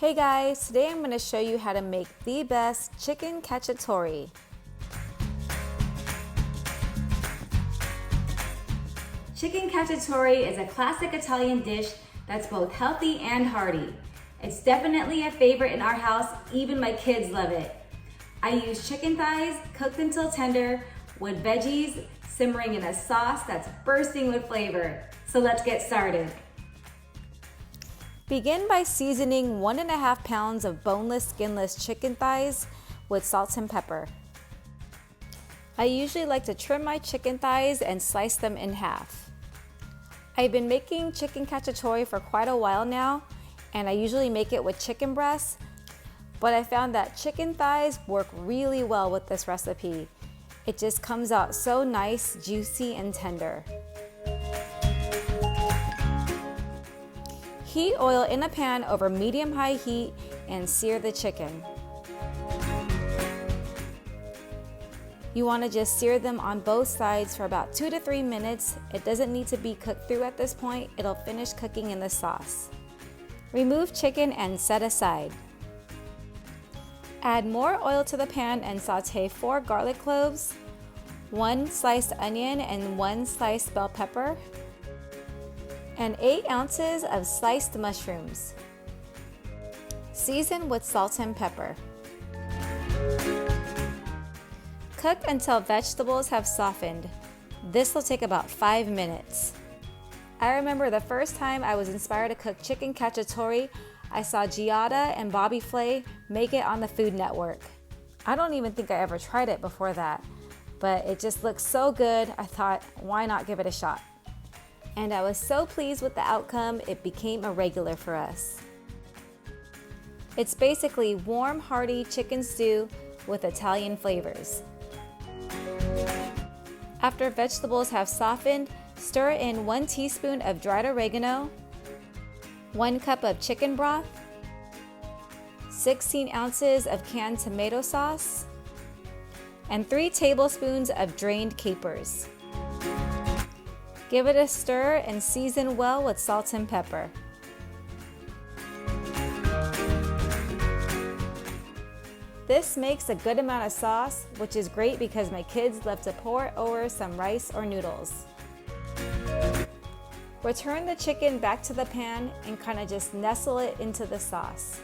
Hey guys, today I'm going to show you how to make the best chicken cacciatore. Chicken cacciatore is a classic Italian dish that's both healthy and hearty. It's definitely a favorite in our house, even my kids love it. I use chicken thighs cooked until tender with veggies simmering in a sauce that's bursting with flavor. So let's get started. Begin by seasoning 1.5 pounds of boneless, skinless chicken thighs with salt and pepper. I usually like to trim my chicken thighs and slice them in half. I've been making chicken cacciatore for quite a while now, and I usually make it with chicken breasts, but I found that chicken thighs work really well with this recipe. It just comes out so nice, juicy, and tender. Heat oil in a pan over medium-high heat and sear the chicken. You want to just sear them on both sides for about 2 to 3 minutes. It doesn't need to be cooked through at this point. It'll finish cooking in the sauce. Remove chicken and set aside. Add more oil to the pan and sauté 4 garlic cloves, 1 sliced onion and 1 sliced bell pepper, and 8 ounces of sliced mushrooms. Season with salt and pepper. Cook until vegetables have softened. This will take about 5 minutes. I remember the first time I was inspired to cook chicken cacciatore, I saw Giada and Bobby Flay make it on the Food Network. I don't even think I ever tried it before that, but it just looked so good, I thought, why not give it a shot? And I was so pleased with the outcome, it became a regular for us. It's basically warm, hearty chicken stew with Italian flavors. After vegetables have softened, stir in 1 teaspoon of dried oregano, 1 cup of chicken broth, 16 ounces of canned tomato sauce, and 3 tablespoons of drained capers. Give it a stir and season well with salt and pepper. This makes a good amount of sauce, which is great because my kids love to pour over some rice or noodles. Return the chicken back to the pan and kind of just nestle it into the sauce.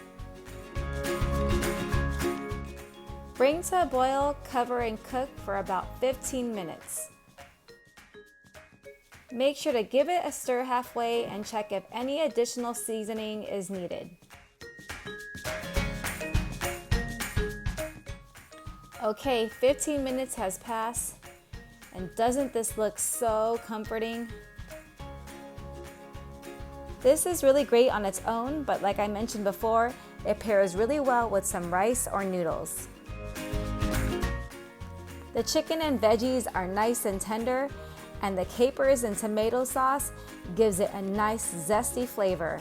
Bring to a boil, cover and cook for about 15 minutes. Make sure to give it a stir halfway and check if any additional seasoning is needed. Okay, 15 minutes has passed, and doesn't this look so comforting? This is really great on its own, but like I mentioned before, it pairs really well with some rice or noodles. The chicken and veggies are nice and tender, and the capers and tomato sauce gives it a nice zesty flavor.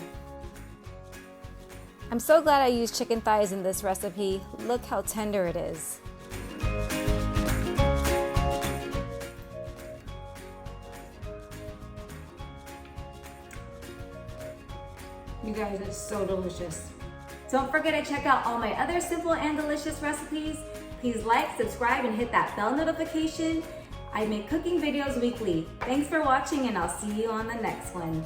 I'm so glad I used chicken thighs in this recipe. Look how tender it is. You guys, it's so delicious. Don't forget to check out all my other simple and delicious recipes. Please like, subscribe, and hit that bell notification. I make cooking videos weekly. Thanks for watching, and I'll see you on the next one.